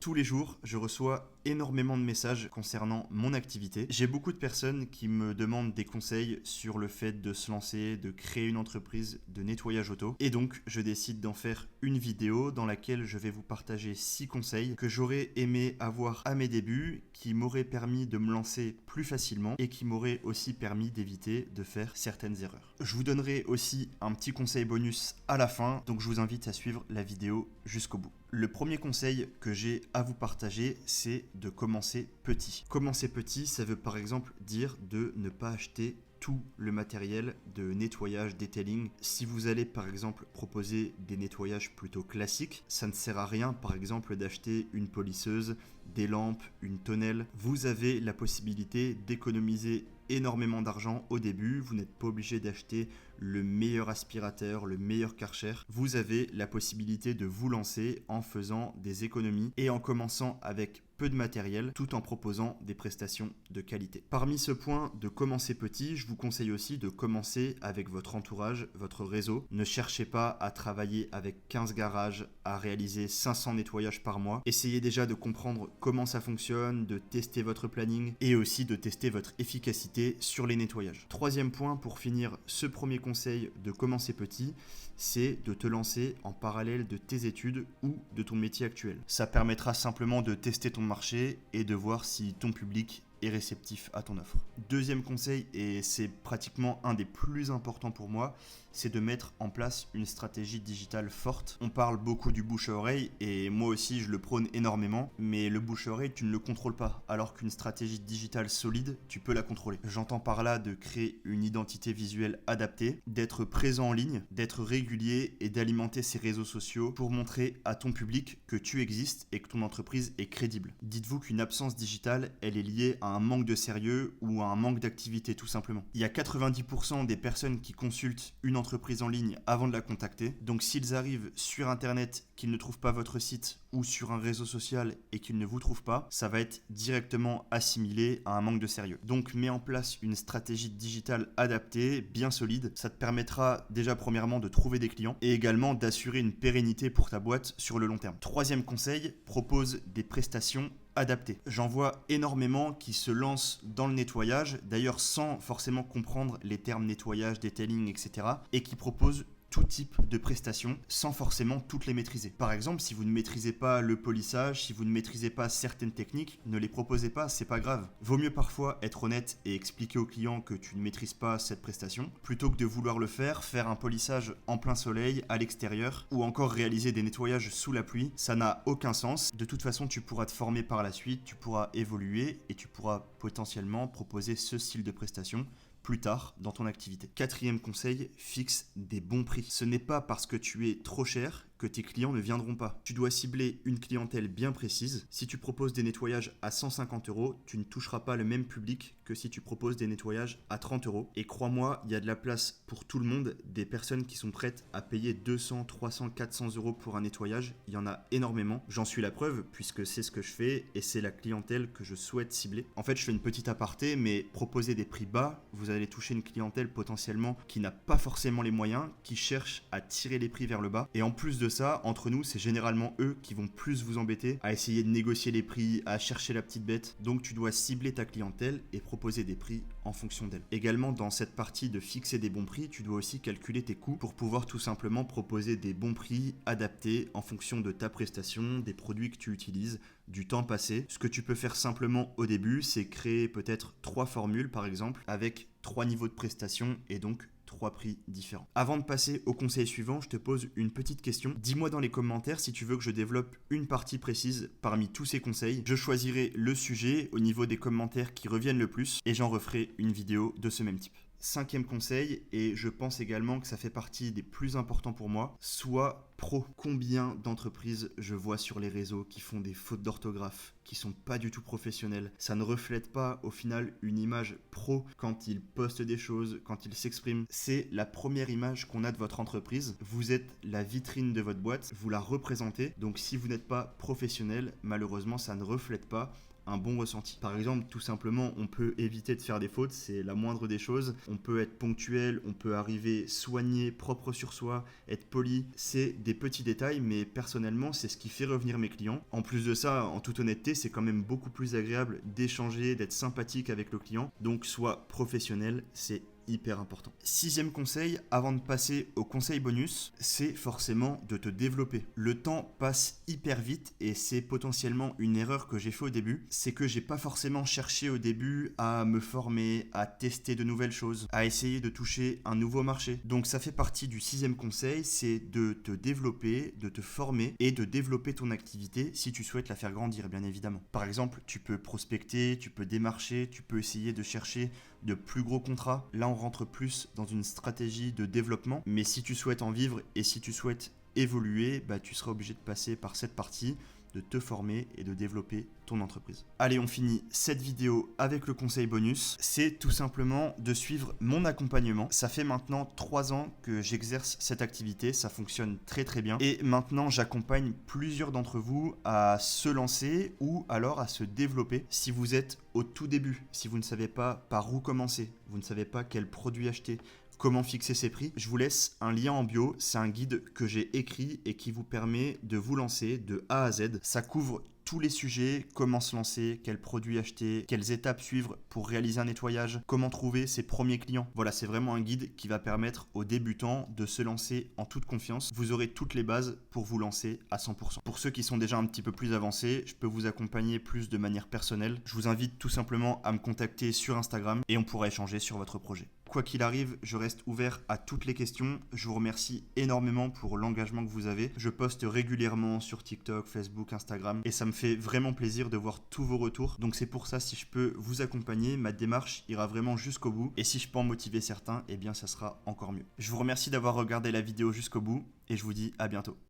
Tous les jours, je reçois énormément de messages concernant mon activité. J'ai beaucoup de personnes qui me demandent des conseils sur le fait de se lancer, de créer une entreprise de nettoyage auto. Et donc, je décide d'en faire une vidéo dans laquelle je vais vous partager 6 conseils que j'aurais aimé avoir à mes débuts, qui m'auraient permis de me lancer plus facilement et qui m'auraient aussi permis d'éviter de faire certaines erreurs. Je vous donnerai aussi un petit conseil bonus à la fin, donc je vous invite à suivre la vidéo jusqu'au bout. Le premier conseil que j'ai à vous partager, c'est de commencer petit. Commencer petit, ça veut par exemple dire de ne pas acheter tout le matériel de nettoyage, detailing. Si vous allez par exemple proposer des nettoyages plutôt classiques, ça ne sert à rien par exemple d'acheter une polisseuse, des lampes, une tonnelle. Vous avez la possibilité d'économiser énormément d'argent au début. Vous n'êtes pas obligé d'acheter le meilleur aspirateur, le meilleur Karcher. Vous avez la possibilité de vous lancer en faisant des économies et en commençant avec peu de matériel tout en proposant des prestations de qualité. Parmi ce point de commencer petit, je vous conseille aussi de commencer avec votre entourage, votre réseau. Ne cherchez pas à travailler avec 15 garages, à réaliser 500 nettoyages par mois. Essayez déjà de comprendre comment ça fonctionne, de tester votre planning et aussi de tester votre efficacité sur les nettoyages. Troisième point pour finir ce premier conseil de commencer petit, c'est de te lancer en parallèle de tes études ou de ton métier actuel. Ça permettra simplement de tester ton marché et de voir si ton public est réceptif à ton offre. Deuxième conseil, et c'est pratiquement un des plus importants pour moi, c'est de mettre en place une stratégie digitale forte. On parle beaucoup du bouche à oreille et moi aussi je le prône énormément, mais le bouche à oreille tu ne le contrôles pas, alors qu'une stratégie digitale solide, tu peux la contrôler. J'entends par là de créer une identité visuelle adaptée, d'être présent en ligne, d'être régulier et d'alimenter ses réseaux sociaux pour montrer à ton public que tu existes et que ton entreprise est crédible. Dites-vous qu'une absence digitale, elle est liée à un manque de sérieux ou à un manque d'activité tout simplement. Il y a 90% des personnes qui consultent une entreprise en ligne avant de la contacter. Donc s'ils arrivent sur internet, qu'ils ne trouvent pas votre site ou sur un réseau social et qu'ils ne vous trouvent pas, ça va être directement assimilé à un manque de sérieux. Donc mets en place une stratégie digitale adaptée, bien solide. Ça te permettra déjà premièrement de trouver des clients et également d'assurer une pérennité pour ta boîte sur le long terme. Troisième conseil, propose des prestations adapté. J'en vois énormément qui se lancent dans le nettoyage, d'ailleurs sans forcément comprendre les termes nettoyage, detailing, etc. et qui proposent tout type de prestations sans forcément toutes les maîtriser. Par exemple, si vous ne maîtrisez pas le polissage, si vous ne maîtrisez pas certaines techniques, ne les proposez pas, c'est pas grave. Vaut mieux parfois être honnête et expliquer au client que tu ne maîtrises pas cette prestation, plutôt que de vouloir le faire un polissage en plein soleil, à l'extérieur, ou encore réaliser des nettoyages sous la pluie, ça n'a aucun sens. De toute façon, tu pourras te former par la suite, tu pourras évoluer et tu pourras potentiellement proposer ce style de prestation plus tard dans ton activité. Quatrième conseil, fixe des bons prix. Ce n'est pas parce que tu es trop cher que tes clients ne viendront pas. Tu dois cibler une clientèle bien précise. Si tu proposes des nettoyages à 150 €, tu ne toucheras pas le même public que si tu proposes des nettoyages à 30 €. Et crois-moi, il y a de la place pour tout le monde. Des personnes qui sont prêtes à payer 200, 300, 400 € pour un nettoyage, il y en a énormément. J'en suis la preuve puisque c'est ce que je fais et c'est la clientèle que je souhaite cibler. En fait, je fais une petite aparté, mais proposer des prix bas, vous allez toucher une clientèle potentiellement qui n'a pas forcément les moyens, qui cherche à tirer les prix vers le bas. Et en plus de ça, entre nous, c'est généralement eux qui vont plus vous embêter à essayer de négocier les prix, à chercher la petite bête. Donc tu dois cibler ta clientèle et proposer des prix en fonction d'elle. Également, dans cette partie de fixer des bons prix, tu dois aussi calculer tes coûts pour pouvoir tout simplement proposer des bons prix adaptés en fonction de ta prestation, des produits que tu utilises, du temps passé. Ce que tu peux faire simplement au début, c'est créer peut-être 3 formules par exemple avec 3 niveaux de prestation et donc 3 prix différents. Avant de passer au conseil suivant, je te pose une petite question. Dis-moi dans les commentaires si tu veux que je développe une partie précise parmi tous ces conseils. Je choisirai le sujet au niveau des commentaires qui reviennent le plus et j'en referai une vidéo de ce même type. Cinquième conseil, et je pense également que ça fait partie des plus importants pour moi, sois pro. Combien d'entreprises je vois sur les réseaux qui font des fautes d'orthographe, qui sont pas du tout professionnelles. Ça ne reflète pas au final une image pro quand ils postent des choses, quand ils s'expriment. C'est la première image qu'on a de votre entreprise. Vous êtes la vitrine de votre boîte, vous la représentez. Donc si vous n'êtes pas professionnel, malheureusement ça ne reflète pas un bon ressenti. Par exemple, tout simplement, on peut éviter de faire des fautes, c'est la moindre des choses. On peut être ponctuel, on peut arriver soigné, propre sur soi, être poli. C'est des petits détails, mais personnellement, c'est ce qui fait revenir mes clients. En plus de ça, en toute honnêteté, c'est quand même beaucoup plus agréable d'échanger, d'être sympathique avec le client. Donc, sois professionnel, c'est hyper important. 6e conseil, avant de passer au conseil bonus, c'est forcément de te développer. Le temps passe hyper vite et c'est potentiellement une erreur que j'ai fait au début. C'est que j'ai pas forcément cherché au début à me former, à tester de nouvelles choses, à essayer de toucher un nouveau marché. Donc ça fait partie du 6e conseil, c'est de te développer, de te former et de développer ton activité si tu souhaites la faire grandir, bien évidemment. Par exemple, tu peux prospecter, tu peux démarcher, tu peux essayer de chercher de plus gros contrats. Là, on rentre plus dans une stratégie de développement. Mais si tu souhaites en vivre et si tu souhaites évoluer, tu seras obligé de passer par cette partie, de te former et de développer ton entreprise. Allez, on finit cette vidéo avec le conseil bonus. C'est tout simplement de suivre mon accompagnement. Ça fait maintenant 3 ans que j'exerce cette activité. Ça fonctionne très très bien. Et maintenant, j'accompagne plusieurs d'entre vous à se lancer ou alors à se développer. Si vous êtes au tout début, si vous ne savez pas par où commencer, vous ne savez pas quel produit acheter, comment fixer ses prix, je vous laisse un lien en bio. C'est un guide que j'ai écrit et qui vous permet de vous lancer de A à Z. Ça couvre tous les sujets, comment se lancer, quels produits acheter, quelles étapes suivre pour réaliser un nettoyage, comment trouver ses premiers clients. Voilà, c'est vraiment un guide qui va permettre aux débutants de se lancer en toute confiance. Vous aurez toutes les bases pour vous lancer à 100%. Pour ceux qui sont déjà un petit peu plus avancés, je peux vous accompagner plus de manière personnelle. Je vous invite tout simplement à me contacter sur Instagram et on pourra échanger sur votre projet. Quoi qu'il arrive, je reste ouvert à toutes les questions. Je vous remercie énormément pour l'engagement que vous avez. Je poste régulièrement sur TikTok, Facebook, Instagram et ça me fait vraiment plaisir de voir tous vos retours. Donc c'est pour ça, si je peux vous accompagner, ma démarche ira vraiment jusqu'au bout. Et si je peux en motiver certains, eh bien ça sera encore mieux. Je vous remercie d'avoir regardé la vidéo jusqu'au bout et je vous dis à bientôt.